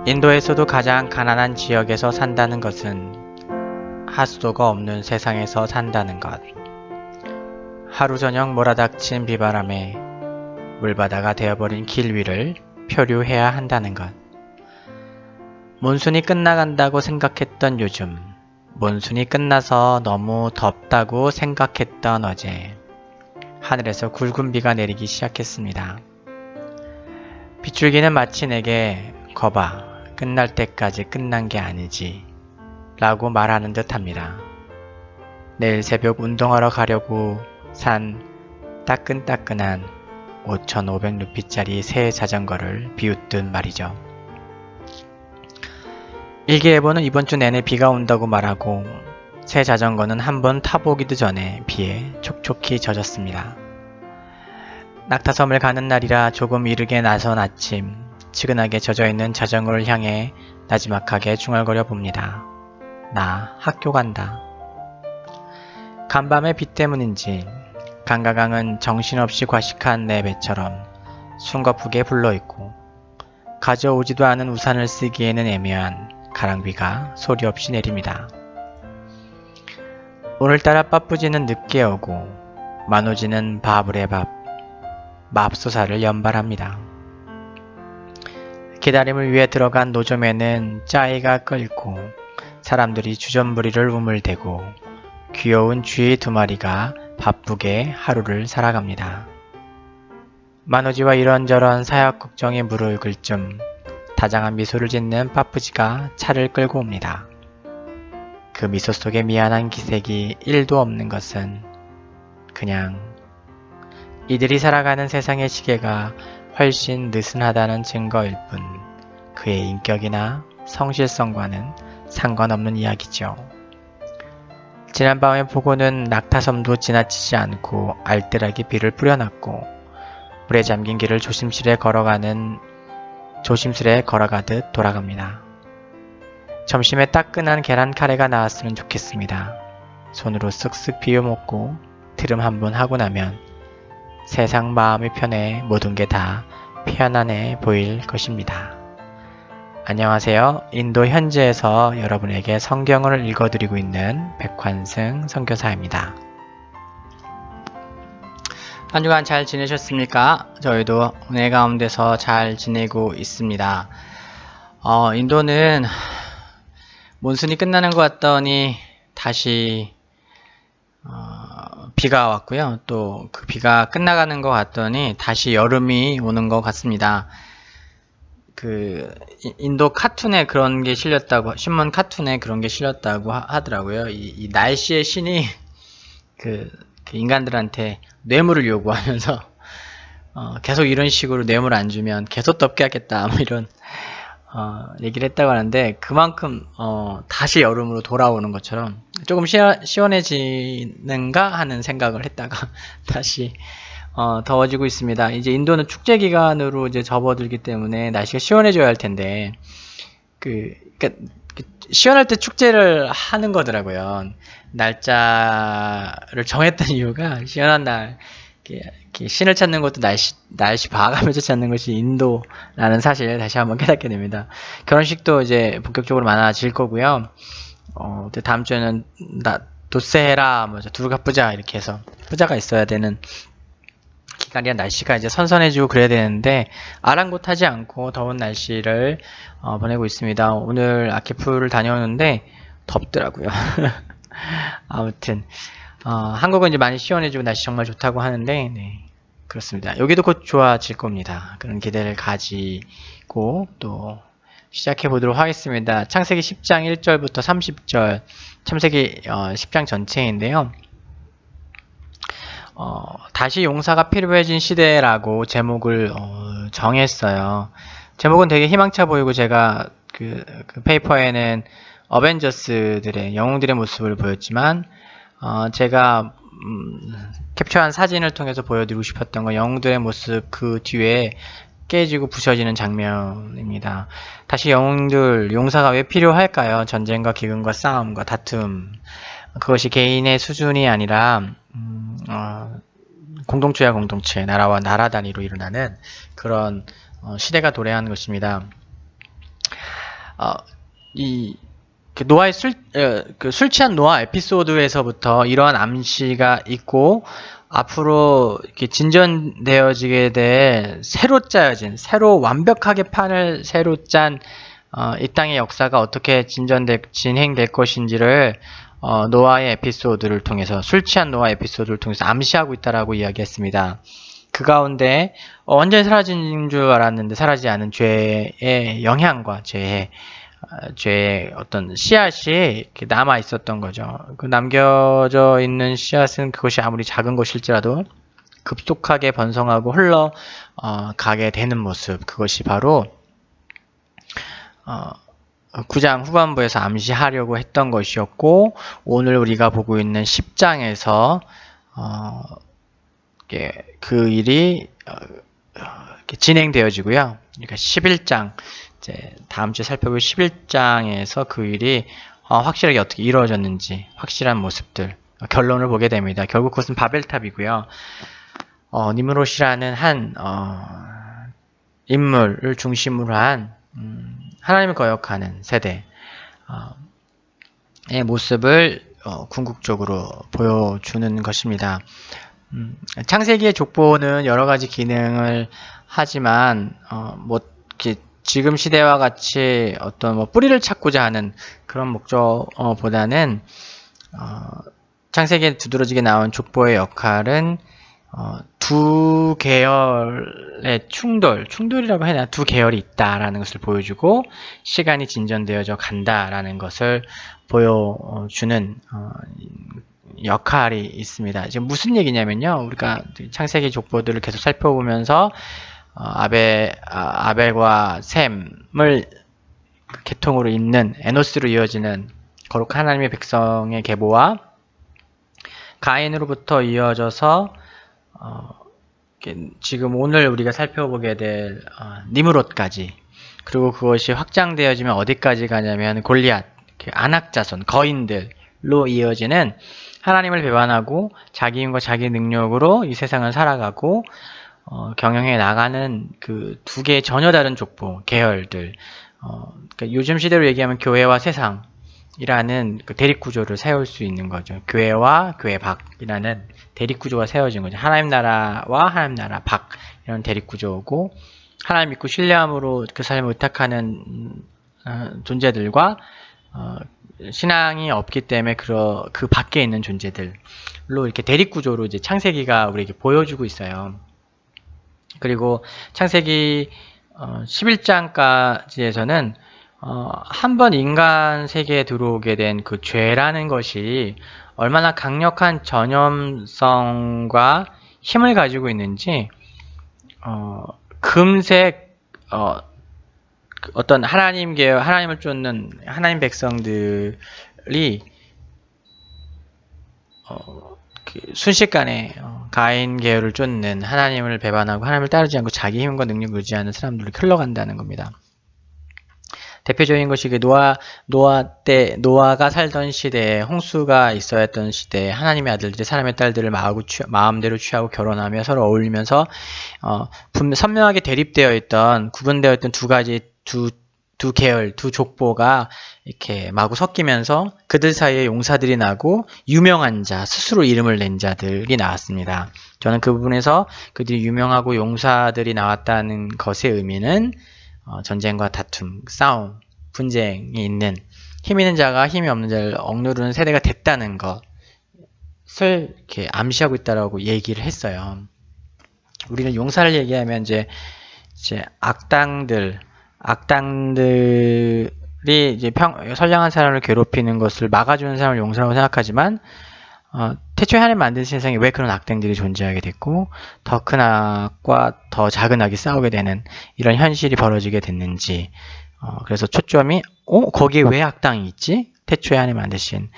인도에서도 가장 가난한 지역에서 산다는 것은 하수도가 없는 세상에서 산다는 것. 하루 저녁 몰아닥친 비바람에 물바다가 되어버린 길 위를 표류해야 한다는 것. 몬순이 끝나간다고 생각했던 요즘, 몬순이 끝나서 너무 덥다고 생각했던 어제, 하늘에서 굵은 비가 내리기 시작했습니다. 빗줄기는 마치 내게 거봐, 끝날 때까지 끝난 게 아니지 라고 말하는 듯 합니다. 내일 새벽 운동하러 가려고 산 따끈따끈한 5,500루피짜리 새 자전거를 비웃듯 말이죠. 일기예보는 이번 주 내내 비가 온다고 말하고 새 자전거는 한번 타보기도 전에 비에 촉촉히 젖었습니다. 낙타섬을 가는 날이라 조금 이르게 나선 아침, 치근하게 젖어있는 자전거를 향해 나지막하게 중얼거려 봅니다. 나 학교 간다. 간밤의 비 때문인지 강가강은 정신없이 과식한 내 배처럼 숨가쁘게 불러있고 가져오지도 않은 우산을 쓰기에는 애매한 가랑비가 소리 없이 내립니다. 오늘따라 빠뿌지는 늦게 오고 만오지는 바불의 밥, 맙소사를 연발합니다. 기다림을 위해 들어간 노점에는 짜이가 끓고 사람들이 주전부리를 우물대고 귀여운 쥐 2마리가 바쁘게 하루를 살아갑니다. 만오지와 이런저런 사역 걱정에 무르익을 쯤 다장한 미소를 짓는 빠뿌지가 차를 끌고 옵니다. 그 미소 속에 미안한 기색이 1도 없는 것은 그냥 이들이 살아가는 세상의 시계가 훨씬 느슨하다는 증거일 뿐 그의 인격이나 성실성과는 상관없는 이야기죠. 지난밤에 보고는 낙타섬도 지나치지 않고 알뜰하게 비를 뿌려놨고 물에 잠긴 길을 조심스레 걸어가듯 돌아갑니다. 점심에 따끈한 계란 카레가 나왔으면 좋겠습니다. 손으로 쓱쓱 비벼먹고 트름 한번 하고 나면 세상 마음이 편해 모든 게 다 편안해 보일 것입니다. 안녕하세요. 인도 현지에서 여러분에게 성경을 읽어드리고 있는 백환승 선교사입니다. 한 주간 잘 지내셨습니까? 저희도 은혜 가운데서 잘 지내고 있습니다. 인도는 몬순이 끝나는 것 같더니 다시 비가 왔고요. 또 그 비가 끝나가는 것 같더니 다시 여름이 오는 것 같습니다. 그 인도 카툰에 그런 게 실렸다고, 신문 카툰에 그런 게 실렸다고 하더라고요. 이 날씨의 신이 그 인간들한테 뇌물을 요구하면서 계속 이런 식으로 뇌물 안 주면 계속 덥게 하겠다 뭐 이런 얘기를 했다고 하는데 그만큼 다시 여름으로 돌아오는 것처럼 조금 시원해지는가 하는 생각을 했다가 다시 더워지고 있습니다. 이제 인도는 축제 기간으로 이제 접어들기 때문에 날씨가 시원해져야 할 텐데 그러니까 시원할 때 축제를 하는 거더라고요. 날짜를 정했던 이유가 시원한 날 이렇게 신을 찾는 것도 날씨 봐가면서 찾는 것이 인도라는 사실을 다시 한번 깨닫게 됩니다. 결혼식도 이제 본격적으로 많아질 거고요. 다음 주에는 도세라, 두르가 뿌자 이렇게 해서 뿌자가 있어야 되는 기간이라 날씨가 이제 선선해지고 그래야 되는데 아랑곳하지 않고 더운 날씨를 보내고 있습니다. 오늘 아키풀을 다녀오는데 덥더라고요. 아무튼 한국은 이제 많이 시원해지고 날씨 정말 좋다고 하는데 네, 그렇습니다. 여기도 곧 좋아질 겁니다. 그런 기대를 가지고 또 시작해 보도록 하겠습니다. 창세기 10장 1절부터 30절, 창세기 10장 전체인데요. 다시 용사가 필요해진 시대라고 제목을 정했어요. 제목은 되게 희망차 보이고 제가 그 페이퍼에는 어벤져스들의 영웅들의 모습을 보였지만 제가 캡처한 사진을 통해서 보여드리고 싶었던 건 영웅들의 모습 그 뒤에 깨지고 부셔지는 장면입니다. 다시 용사가 왜 필요할까요? 전쟁과 기근과 싸움과 다툼, 그것이 개인의 수준이 아니라 공동체와 공동체, 나라와 나라 단위로 일어나는 그런 시대가 도래한 것입니다. 이 노아의 술 취한 노아 에피소드에서부터 이러한 암시가 있고 앞으로 이렇게 진전되어지게 될 새로 완벽하게 판을 새로 짠 이 땅의 역사가 어떻게 진행될 것인지를 노아의 에피소드를 통해서 술 취한 노아 에피소드를 통해서 암시하고 있다라고 이야기했습니다. 그 가운데 완전히 사라진 줄 알았는데 사라지지 않은 죄의 영향과 죄의 어떤 씨앗이 이렇게 남아 있었던 거죠. 그 남겨져 있는 씨앗은 그것이 아무리 작은 것일지라도 급속하게 번성하고 흘러 가게 되는 모습, 그것이 바로 9장 후반부에서 암시하려고 했던 것이었고, 오늘 우리가 보고 있는 10장에서 그 일이 진행되어지고요. 그러니까 11장, 이제 다음 주에 살펴볼 11장에서 그 일이 확실하게 어떻게 이루어졌는지 확실한 모습들, 결론을 보게 됩니다. 결국 그것은 바벨탑이고요. 니므롯이라는 한 인물을 중심으로 한 하나님을 거역하는 세대의 모습을 궁극적으로 보여주는 것입니다. 창세기의 족보는 여러 가지 기능을 하지만 지금 시대와 같이 어떤 뿌리를 찾고자 하는 그런 목적보다는 창세기에 두드러지게 나온 족보의 역할은 두 계열의 충돌이라고 해야 되나? 두 계열이 있다라는 것을 보여주고 시간이 진전되어져 간다라는 것을 보여주는 역할이 있습니다. 지금 무슨 얘기냐면요. 우리가 창세기 족보들을 계속 살펴보면서 아벨과 셈을 계통으로 잇는 에노스로 이어지는 거룩한 하나님의 백성의 계보와 가인으로부터 이어져서 지금 오늘 우리가 살펴보게 될 니므롯까지, 그리고 그것이 확장되어지면 어디까지 가냐면 골리앗, 안악자손, 거인들로 이어지는 하나님을 배반하고 자기 힘과 자기 능력으로 이 세상을 살아가고 경영해 나가는 그 두 개의 전혀 다른 족보, 계열들, 그러니까 요즘 시대로 얘기하면 교회와 세상이라는 그 대립구조를 세울 수 있는 거죠. 교회와 교회 밖이라는 대립구조가 세워진 거죠. 하나님 나라와 하나님 나라 밖, 이런 대립구조고, 하나님 믿고 신뢰함으로 그 삶을 의탁하는 존재들과 신앙이 없기 때문에 그 밖에 있는 존재들로 이렇게 대립구조로 이제 창세기가 우리에게 보여주고 있어요. 그리고 창세기 11장까지에서는 한번 인간 세계에 들어오게 된 그 죄라는 것이 얼마나 강력한 전염성과 힘을 가지고 있는지 금세 어떤 하나님을 쫓는 하나님 백성들이 순식간에 가인 계열을 쫓는, 하나님을 배반하고 하나님을 따르지 않고 자기 힘과 능력을 의지하는 사람들이 흘러간다는 겁니다. 대표적인 것이 노아가 살던 시대에, 홍수가 있어야 했던 시대에 하나님의 아들들이 사람의 딸들을 마음대로 취하고 결혼하며 서로 어울리면서 선명하게 대립되어 있던, 구분되어 있던 두 계열, 두 족보가 이렇게 마구 섞이면서 그들 사이에 용사들이 나고 유명한 자, 스스로 이름을 낸 자들이 나왔습니다. 저는 그 부분에서 그들이 유명하고 용사들이 나왔다는 것의 의미는 전쟁과 다툼, 싸움, 분쟁이 있는, 힘 있는 자가 힘이 없는 자를 억누르는 세대가 됐다는 것을 이렇게 암시하고 있다라고 얘기를 했어요. 우리는 용사를 얘기하면 이제 악당들이 이제 선량한 사람을 괴롭히는 것을 막아주는 사람을 용사라고 생각하지만, 태초에 하나님 만든 세상에 왜 그런 악당들이 존재하게 됐고, 더 큰 악과 더 작은 악이 싸우게 되는 이런 현실이 벌어지게 됐는지, 그래서 초점이 거기에 왜 악당이 있지? 태초에 하나님 만드신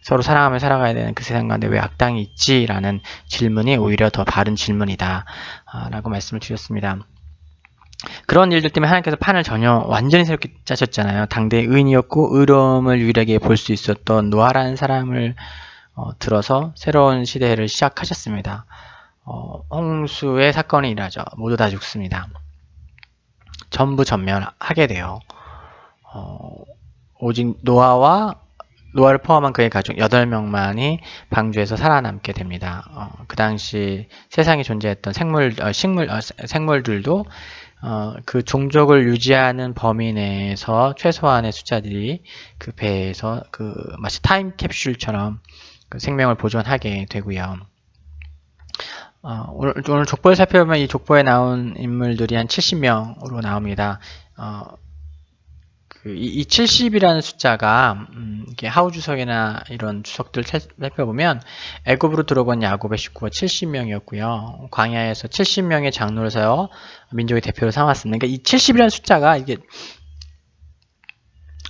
서로 사랑하며 살아가야 되는 그 세상 가운데 왜 악당이 있지? 라는 질문이 오히려 더 바른 질문이다 라고 말씀을 드렸습니다. 그런 일들 때문에 하나님께서 판을 완전히 새롭게 짜셨잖아요. 당대의 의인이었고 의로움을 유일하게 볼 수 있었던 노아라는 사람을 들어서 새로운 시대를 시작하셨습니다. 홍수의 사건이 일어나죠. 모두 다 죽습니다. 전부 전멸하게 돼요. 오직 노아를 포함한 그의 가족 8명만이 방주에서 살아남게 됩니다. 그 당시 세상에 존재했던 생물들도 그 종족을 유지하는 범위 내에서 최소한의 숫자들이 그 배에서 마치 타임캡슐처럼 그 생명을 보존하게 되고요. 오늘 족보를 살펴보면 이 족보에 나온 인물들이 한 70명으로 나옵니다. 이 70이라는 숫자가 이렇게 하우 주석이나 이런 주석들 살펴보면 애굽으로 들어온 야곱의 식구가 70명이었고요. 광야에서 70명의 장로를 세워 민족의 대표를 삼았습니다. 그러니까 이 70이라는 숫자가 이게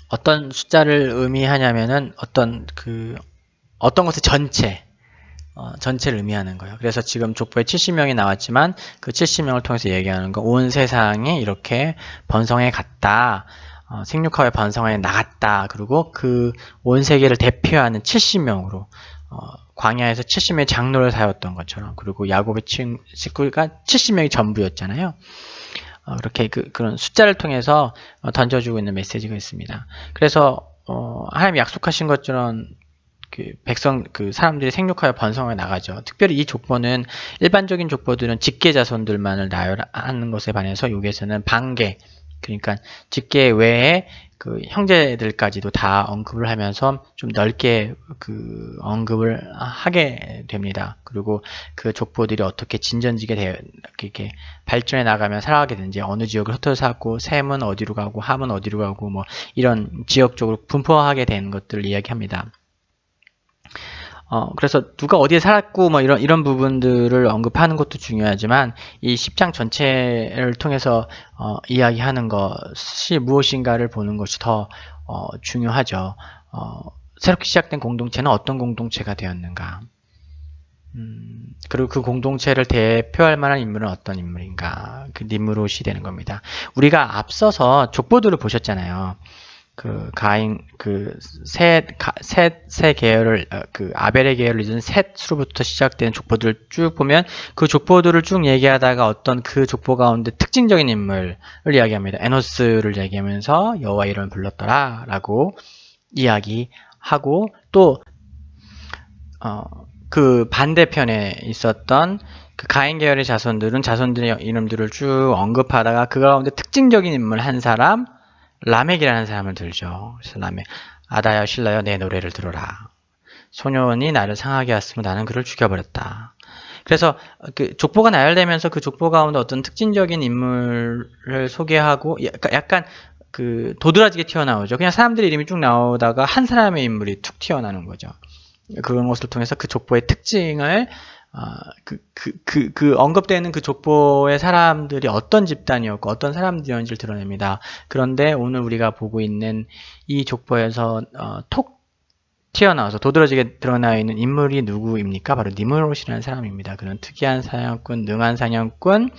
어떤 숫자를 의미하냐면은 어떤 것의 전체를 의미하는 거예요. 그래서 지금 족보에 70명이 나왔지만 그 70명을 통해서 얘기하는 거, 온 세상이 이렇게 번성해 갔다. 생육하여 번성해 나갔다. 그리고 그 온 세계를 대표하는 70명으로 광야에서 70명의 장로를 사였던 것처럼, 그리고 야곱의 식구가 70명이 전부였잖아요. 그렇게 그런 숫자를 통해서 던져주고 있는 메시지가 있습니다. 그래서 하나님이 약속하신 것처럼 사람들이 생육하여 번성해 나가죠. 특별히 이 족보는 일반적인 족보들은 직계 자손들만을 나열하는 것에 반해서 여기에서는 반계, 그러니까 직계 외에 그 형제들까지도 다 언급을 하면서 좀 넓게 언급을 하게 됩니다. 그리고 그 족보들이 어떻게 진전지게 이렇게 발전해 나가면 살아가게 되는지, 어느 지역을 흩어져 살았고, 셈은 어디로 가고 함은 어디로 가고 뭐 이런 지역적으로 분포하게 된 것들을 이야기합니다. 그래서 누가 어디에 살았고 뭐 이런 부분들을 언급하는 것도 중요하지만 이 10장 전체를 통해서 이야기하는 것이 무엇인가를 보는 것이 더 중요하죠. 새롭게 시작된 공동체는 어떤 공동체가 되었는가, 그리고 그 공동체를 대표할 만한 인물은 어떤 인물인가, 그 니므롯이 되는 겁니다. 우리가 앞서서 족보들을 보셨잖아요. 셋의 계열을, 아벨의 계열을 이은 셋으로부터 시작된 족보들을 쭉 보면 그 족보들을 쭉 얘기하다가 어떤 그 족보 가운데 특징적인 인물을 이야기합니다. 에노스를 얘기하면서 여호와 이름을 불렀더라 라고 이야기하고, 또 그 반대편에 있었던 그 가인 계열의 자손들의 이름들을 쭉 언급하다가 그 가운데 특징적인 인물 한 사람, 라멕이라는 사람을 들죠. 그래서 라멕, 아다여 실라여 내 노래를 들어라. 소년이 나를 상하게 하였으며 나는 그를 죽여버렸다. 그래서 그 족보가 나열되면서 그 족보 가운데 어떤 특징적인 인물을 소개하고 약간 도드라지게 튀어나오죠. 그냥 사람들의 이름이 쭉 나오다가 한 사람의 인물이 툭 튀어나오는 거죠. 그런 것을 통해서 그 족보의 특징을 언급되는 그 족보의 사람들이 어떤 집단이었고 어떤 사람들이었는지를 드러냅니다. 그런데 오늘 우리가 보고 있는 이 족보에서 톡 튀어나와서 도드라지게 드러나 있는 인물이 누구입니까? 바로 니므롯이라는 사람입니다. 그는 특이한 사냥꾼, 능한 사냥꾼,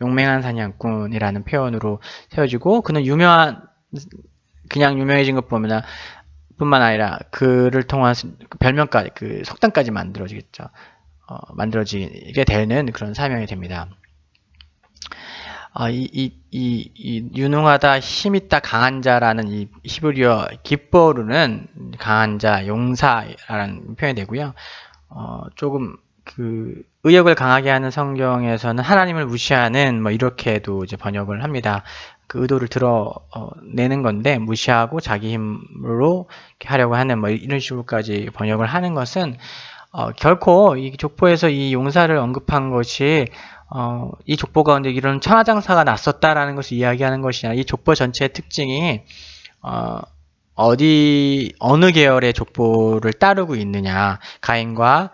용맹한 사냥꾼이라는 표현으로 세워지고, 그는 그냥 유명해진 것뿐만 아니라 그를 통한 별명까지, 석단까지 만들어지게 되는 그런 사명이 됩니다. 이 유능하다, 힘있다, 강한 자라는 이 히브리어 깃보르는 강한 자, 용사라는 표현이 되고요. 조금 의욕을 강하게 하는 성경에서는 하나님을 무시하는 뭐 이렇게도 이제 번역을 합니다. 그 의도를 드러내는 건데, 무시하고 자기 힘으로 하려고 하는 뭐 이런 식으로까지 번역을 하는 것은 결코 이 족보에서 이 용사를 언급한 것이 이 족보 가운데 이런 천하장사가 났었다라는 것을 이야기하는 것이 아니라, 이 족보 전체의 특징이 어느 계열의 족보를 따르고 있느냐, 가인과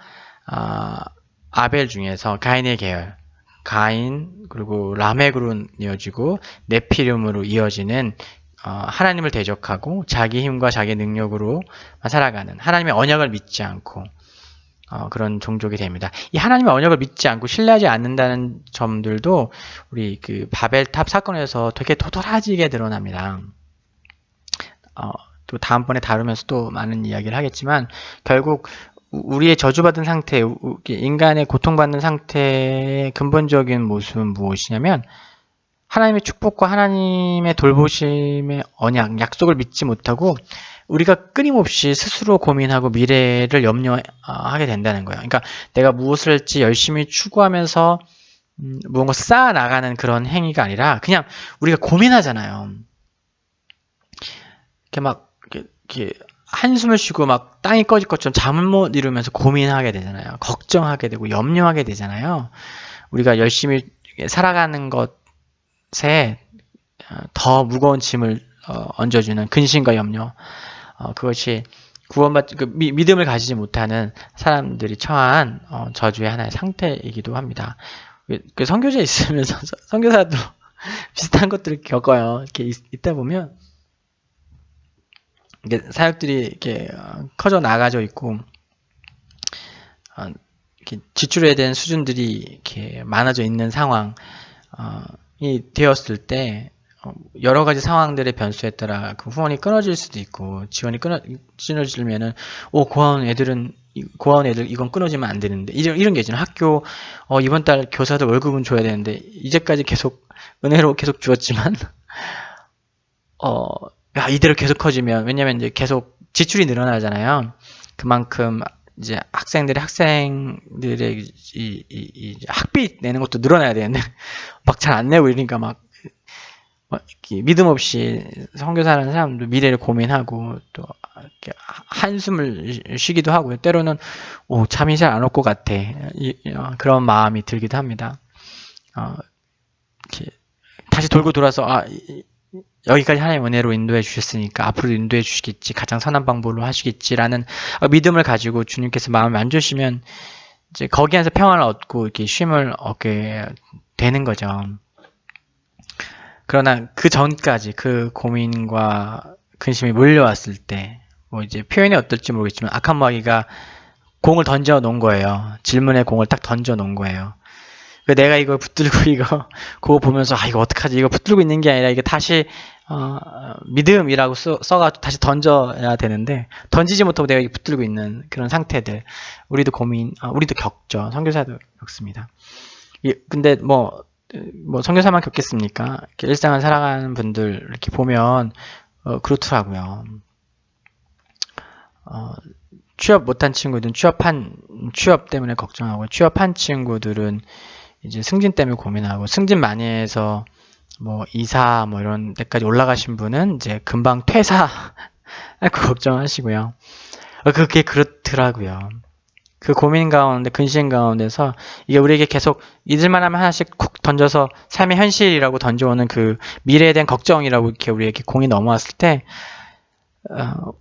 아벨 중에서 가인의 계열, 가인 그리고 라멕으로 이어지고 네피림으로 이어지는 하나님을 대적하고 자기 힘과 자기 능력으로 살아가는, 하나님의 언약을 믿지 않고 그런 종족이 됩니다. 이 하나님의 언약을 믿지 않고 신뢰하지 않는다는 점들도 우리 바벨탑 사건에서 되게 도드라지게 드러납니다. 또 다음번에 다루면서 또 많은 이야기를 하겠지만, 결국 우리의 저주받은 상태, 인간의 고통받는 상태의 근본적인 모습은 무엇이냐면, 하나님의 축복과 하나님의 돌보심의 언약, 약속을 믿지 못하고 우리가 끊임없이 스스로 고민하고 미래를 염려하게 된다는 거예요. 그러니까 내가 무엇을 할지 열심히 추구하면서 무언가 쌓아 나가는 그런 행위가 아니라 그냥 우리가 고민하잖아요. 이렇게 막 이렇게 한숨을 쉬고 막 땅이 꺼질 것처럼 잠을 못 이루면서 고민하게 되잖아요. 걱정하게 되고 염려하게 되잖아요. 우리가 열심히 살아가는 것에 더 무거운 짐을 얹어주는 근심과 염려, 그것이 믿음을 가지지 못하는 사람들이 처한 저주의 하나의 상태이기도 합니다. 그 선교지에 있으면서 선교사도 비슷한 것들을 겪어요. 이렇게 있다 보면 사역들이 이렇게 커져 나가져 있고 이렇게 지출해야 되는 수준들이 이렇게 많아져 있는 상황이 되었을 때 여러 가지 상황들의 변수에 따라 그 후원이 끊어질 수도 있고 지원이 끊어지면은 고아원 애들 이건 끊어지면 안 되는데 이런 게 있잖아요. 학교 이번 달 교사들 월급은 줘야 되는데 이제까지 계속 은혜로 계속 주었지만 이대로 계속 커지면 왜냐면 이제 계속 지출이 늘어나잖아요. 그만큼 이제 학생들의 이 학비 내는 것도 늘어나야 되는데 막 잘 안 내고 이러니까 막 믿음 없이 선교사라는 사람도 미래를 고민하고 또 한숨을 쉬기도 하고요. 때로는 잠이 잘 안 올 것 같아. 그런 마음이 들기도 합니다. 다시 돌고 돌아서 여기까지 하나님의 은혜로 인도해 주셨으니까 앞으로 인도해 주시겠지, 가장 선한 방법으로 하시겠지라는 믿음을 가지고 주님께서 마음을 만져주시면 이제 거기 안에서 평안을 얻고 이렇게 쉼을 얻게 되는 거죠. 그러나 그 전까지 그 고민과 근심이 몰려왔을 때, 이제 표현이 어떨지 모르겠지만 악한 마귀가 공을 던져 놓은 거예요. 질문의 공을 딱 던져 놓은 거예요. 내가 이걸 붙들고 그거 보면서 이거 어떡하지? 이거 붙들고 있는 게 아니라 이게 다시 믿음이라고 써가지고 다시 던져야 되는데 던지지 못하고 내가 붙들고 있는 그런 상태들 우리도 우리도 겪죠. 선교사도 겪습니다. 근데 선교사만 겪겠습니까? 이렇게 일상을 살아가는 분들 이렇게 보면 그렇더라고요. 취업 못한 친구들은 취업 때문에 걱정하고 취업한 친구들은 이제 승진 때문에 고민하고 승진 많이 해서 이사 이런 데까지 올라가신 분은 이제 금방 퇴사하고 걱정하시고요. 그게 그렇더라고요. 그 고민 가운데 근심 가운데서 이게 우리에게 계속 잊을만 하면 하나씩 콕 던져서 삶의 현실이라고 던져오는 그 미래에 대한 걱정이라고 이렇게 우리에게 공이 넘어왔을 때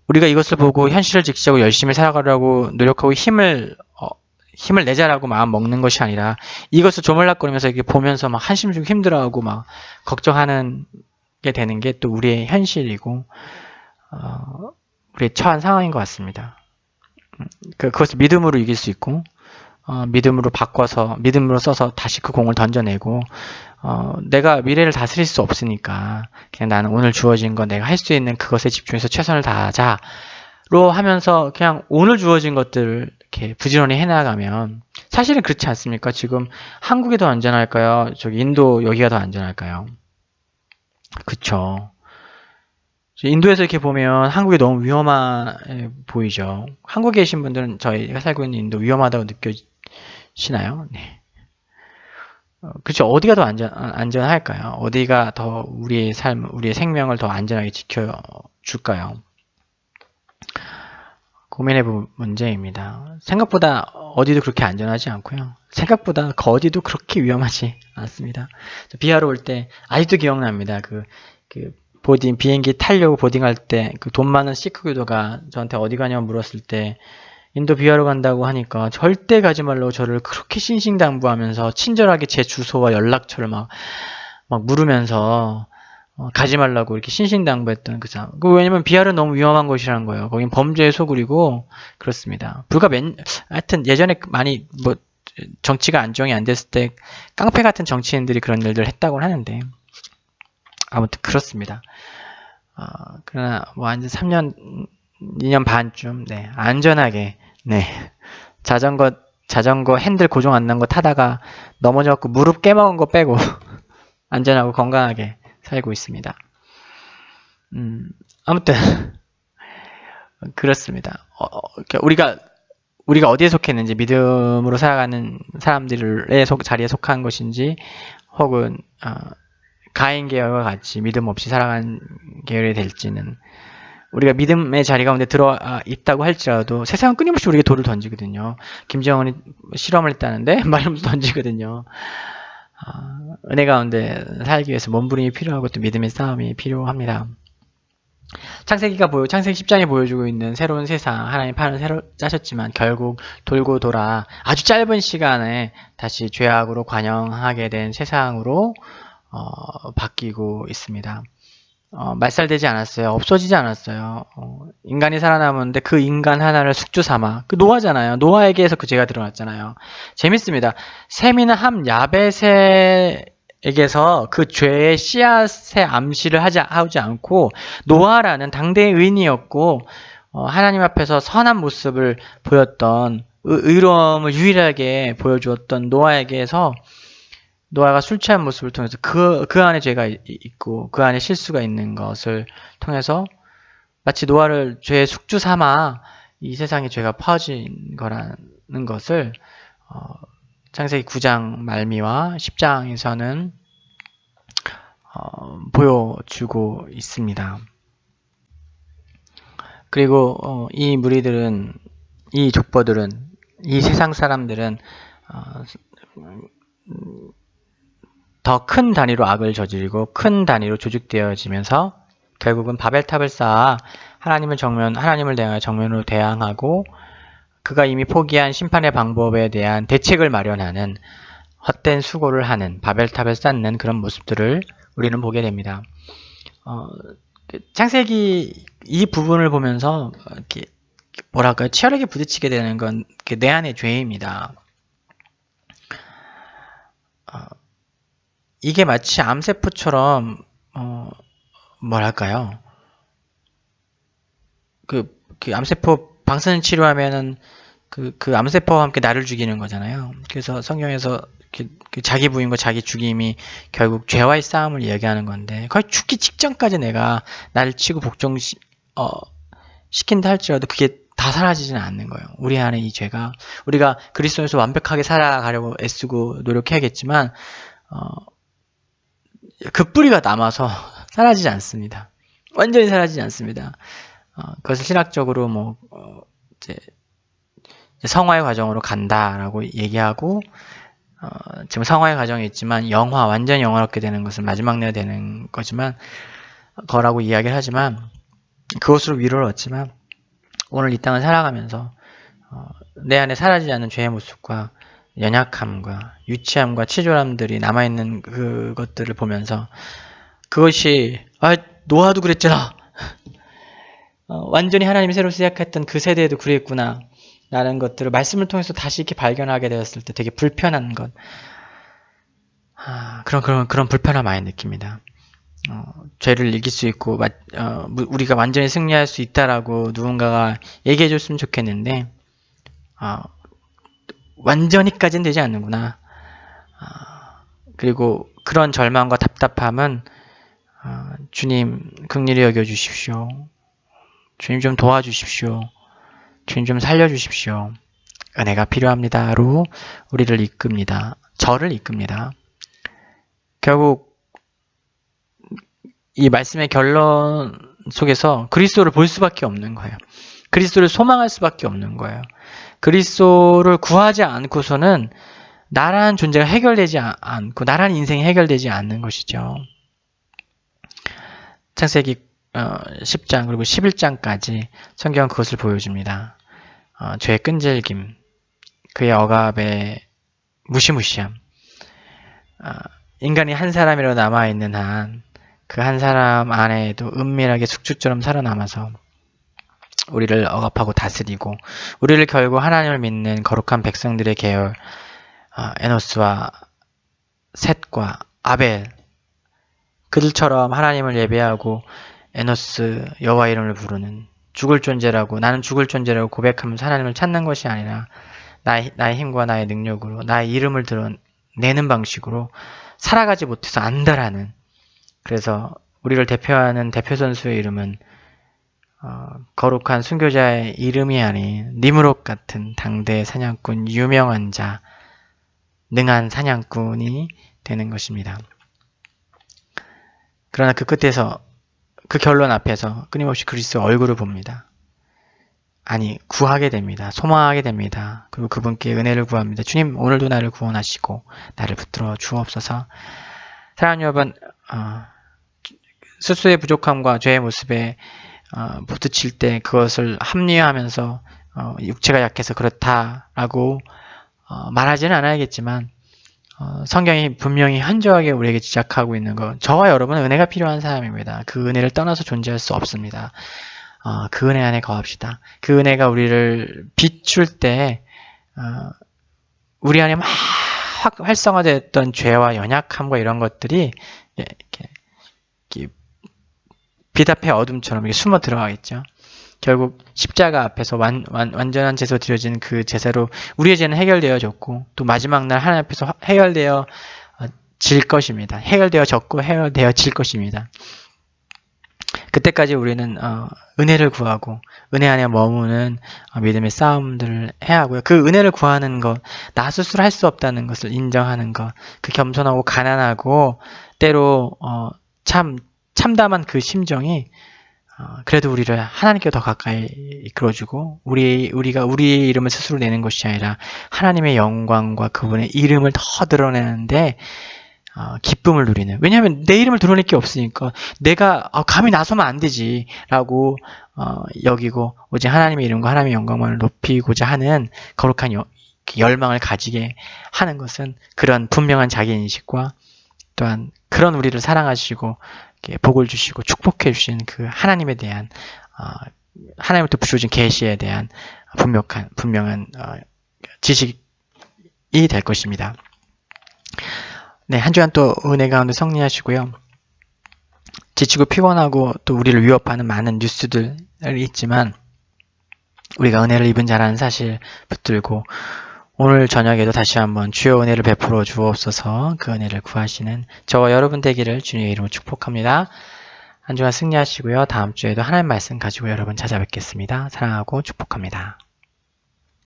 우리가 이것을 보고 현실을 직시하고 열심히 살아가려고 노력하고 힘을 내자라고 마음 먹는 것이 아니라 이것을 조물락거리면서 이렇게 보면서 막 한심 주고 힘들어하고 막 걱정하는 게 되는 게 또 우리의 현실이고 우리의 처한 상황인 것 같습니다. 그것을 믿음으로 이길 수 있고 믿음으로 써서 다시 그 공을 던져내고 내가 미래를 다스릴 수 없으니까 그냥 나는 오늘 주어진 거 내가 할 수 있는 그것에 집중해서 최선을 다하자로 하면서 그냥 오늘 주어진 것들을 이렇게 부지런히 해나가면 사실은 그렇지 않습니까? 지금 한국이 더 안전할까요? 인도 여기가 더 안전할까요? 그쵸. 인도에서 이렇게 보면 한국이 너무 위험해 보이죠. 한국에 계신 분들은 저희가 살고 있는 인도 위험하다고 느껴지나요? 네. 그렇죠. 어디가 더 안전할까요? 어디가 더 우리의 삶, 우리의 생명을 더 안전하게 지켜줄까요? 고민해 볼 문제입니다. 생각보다 어디도 그렇게 안전하지 않고요. 생각보다 어디도 그렇게 위험하지 않습니다. 비하로 올 때 아직도 기억납니다. 비행기 타려고 보딩할 때 그 돈 많은 시크 교도가 저한테 어디 가냐고 물었을 때 인도 비하로 간다고 하니까 절대 가지 말라고 저를 그렇게 신신당부하면서 친절하게 제 주소와 연락처를 막 물으면서 가지 말라고 이렇게 신신당부했던 그 사람. 왜냐면 비하는 너무 위험한 곳이라는 거예요. 거긴 범죄의 소굴이고 그렇습니다. 하여튼 예전에 많이 정치가 안정이 안 됐을 때 깡패 같은 정치인들이 그런 일들을 했다고 하는데 아무튼 그렇습니다. 그러나 한 3년, 2년 반쯤 안전하게 자전거 핸들 고정 안 난 거 타다가 넘어져갖고 무릎 깨먹은 거 빼고 안전하고 건강하게 살고 있습니다. 아무튼 그렇습니다. 우리가 어디에 속했는지, 믿음으로 살아가는 사람들의 자리에 속한 것인지, 혹은 가인 계열과 같이 믿음 없이 살아가는 계열이 될지는, 우리가 믿음의 자리 가운데 들어와 있다고 할지라도 세상은 끊임없이 우리에게 돌을 던지거든요. 김정은이 실험을 했다는데 말하면서 던지거든요. 은혜 가운데 살기 위해서 몸부림이 필요하고 또 믿음의 싸움이 필요합니다. 창세기 10장에 보여주고 있는 새로운 세상, 하나님 판을 새로 짜셨지만 결국 돌고 돌아 아주 짧은 시간에 다시 죄악으로 관영하게 된 세상으로 바뀌고 있습니다. 말살되지 않았어요. 없어지지 않았어요. 인간이 살아남았는데 그 인간 하나를 숙주 삼아, 그 노아잖아요. 노아에게서 그 죄가 드러났잖아요. 재밌습니다. 셈이나 함, 야벳에게서 그 죄의 씨앗의 암시를 하지 않고 노아라는 당대의 의인이었고 하나님 앞에서 선한 모습을 보였던, 의로움을 유일하게 보여주었던 노아에게서, 노아가 술 취한 모습을 통해서 그 안에 죄가 있고 그 안에 실수가 있는 것을 통해서 마치 노아를 죄의 숙주 삼아 이 세상에 죄가 퍼진 거라는 것을 창세기 9장 말미와 10장에서는 보여주고 있습니다. 그리고 이 무리들은, 이 족보들은, 이 세상 사람들은 더 큰 단위로 악을 저지르고 큰 단위로 조직되어지면서 결국은 바벨탑을 쌓아 하나님을 대하여 정면으로 대항하고 그가 이미 포기한 심판의 방법에 대한 대책을 마련하는, 헛된 수고를 하는, 바벨탑을 쌓는 그런 모습들을 우리는 보게 됩니다. 창세기 이 부분을 보면서 이렇게 뭐랄까요, 치열하게 부딪히게 되는 건 내 안의 죄입니다. 이게 마치 암세포처럼 뭐랄까요, 그 암세포 방사능 치료하면은 그 암세포와 함께 나를 죽이는 거잖아요. 그래서 성경에서 그 자기 부인과 자기 죽임이 결국 죄와의 싸움을 이야기하는 건데, 거의 죽기 직전까지 내가 나를 치고 시킨다 할지라도 그게 다 사라지지는 않는 거예요. 우리 안에 이 죄가, 우리가 그리스도에서 완벽하게 살아가려고 애쓰고 노력해야겠지만 그 뿌리가 남아서 사라지지 않습니다. 완전히 사라지지 않습니다. 그것을 신학적으로 이제 성화의 과정으로 간다라고 얘기하고, 지금 성화의 과정이 있지만 완전히 영화롭게 되는 것은 마지막 내가 되는 거라고 이야기를 하지만, 그것으로 위로를 얻지만, 오늘 이 땅을 살아가면서 내 안에 사라지지 않는 죄의 모습과 연약함과 유치함과 치졸함들이 남아있는 그것들을 보면서, 그것이 노아도 그랬잖아, 완전히 하나님이 새로 시작했던 그 세대에도 그랬구나 라는 것들을 말씀을 통해서 다시 이렇게 발견하게 되었을 때 되게 불편한 것, 그런 불편함을 많이 느낍니다. 죄를 이길 수 있고 우리가 완전히 승리할 수 있다라고 누군가가 얘기해 줬으면 좋겠는데 완전히까지는 되지 않는구나. 그리고 그런 절망과 답답함은 주님 긍휼히 여겨주십시오. 주님 좀 도와주십시오. 주님 좀 살려주십시오. 은혜가 필요합니다로 우리를 이끕니다. 저를 이끕니다. 결국 이 말씀의 결론 속에서 그리스도를 볼 수밖에 없는 거예요. 그리스도를 소망할 수밖에 없는 거예요. 그리스도를 구하지 않고서는 나라는 존재가 해결되지 않고 나라는 인생이 해결되지 않는 것이죠. 창세기 10장 그리고 11장까지 성경은 그것을 보여줍니다. 죄의 끈질김, 그의 억압의 무시무시함, 인간이 한 사람이라도 남아있는 한 그 한 사람 안에도 은밀하게 숙주처럼 살아남아서 우리를 억압하고 다스리고 우리를 결국 하나님을 믿는 거룩한 백성들의 계열 에노스와 셋과 아벨, 그들처럼 하나님을 예배하고 에노스 여호와 이름을 부르는, 죽을 존재라고, 나는 죽을 존재라고 고백하면서 하나님을 찾는 것이 아니라 나의 힘과 나의 능력으로 나의 이름을 드러내는 방식으로 살아가지 못해서 안다라는, 그래서 우리를 대표하는 대표 선수의 이름은 거룩한 순교자의 이름이 아닌 니무롯 같은 당대 사냥꾼, 유명한 자, 능한 사냥꾼이 되는 것입니다. 그러나 그 끝에서, 그 결론 앞에서 끊임없이 그리스도의 얼굴을 봅니다. 아니, 구하게 됩니다. 소망하게 됩니다. 그리고 그분께 은혜를 구합니다. 주님, 오늘도 나를 구원하시고 나를 붙들어 주옵소서. 사랑하는 여러분, 스스로의 부족함과 죄의 모습에 부딪힐 때 그것을 합리화하면서 육체가 약해서 그렇다라고 말하지는 않아야겠지만, 성경이 분명히 현저하게 우리에게 지적하고 있는 것, 저와 여러분은 은혜가 필요한 사람입니다. 그 은혜를 떠나서 존재할 수 없습니다. 그 은혜 안에 거합시다. 그 은혜가 우리를 비출 때 우리 안에 막 활성화됐던 죄와 연약함과 이런 것들이 이렇게 빛 앞에 어둠처럼 이렇게 숨어 들어가겠죠. 결국 십자가 앞에서 완전한 제사로 드려진 그 제사로 우리의 죄는 해결되어졌고, 또 마지막 날 하나님 앞에서 해결되어 질 것입니다. 해결되어졌고 해결되어질 것입니다. 그때까지 우리는 은혜를 구하고 은혜 안에 머무는 믿음의 싸움들을 해야 하고요. 그 은혜를 구하는 것, 나 스스로 할 수 없다는 것을 인정하는 것, 그 겸손하고 가난하고 때로 참담한 그 심정이 그래도 우리를 하나님께 더 가까이 이끌어주고, 우리가 우리의 이름을 스스로 내는 것이 아니라 하나님의 영광과 그분의 이름을 더 드러내는데 기쁨을 누리는. 왜냐하면 내 이름을 드러낼 게 없으니까 내가 감히 나서면 안 되지 라고 여기고, 오직 하나님의 이름과 하나님의 영광만을 높이고자 하는 거룩한 열망을 가지게 하는 것은 그런 분명한 자기인식과, 또한 그런 우리를 사랑하시고 복을 주시고 축복해 주신 그 하나님에 대한 하나님부터 주어진 계시에 대한 분명한 지식이 될 것입니다. 네, 한 주간 또 은혜 가운데 승리하시고요. 지치고 피곤하고 또 우리를 위협하는 많은 뉴스들이 있지만 우리가 은혜를 입은 자라는 사실 붙들고, 오늘 저녁에도 다시 한번 주의 은혜를 베풀어 주옵소서. 그 은혜를 구하시는 저와 여러분 되기를 주님의 이름으로 축복합니다. 한 주간 승리하시고요. 다음 주에도 하나님 말씀 가지고 여러분 찾아뵙겠습니다. 사랑하고 축복합니다.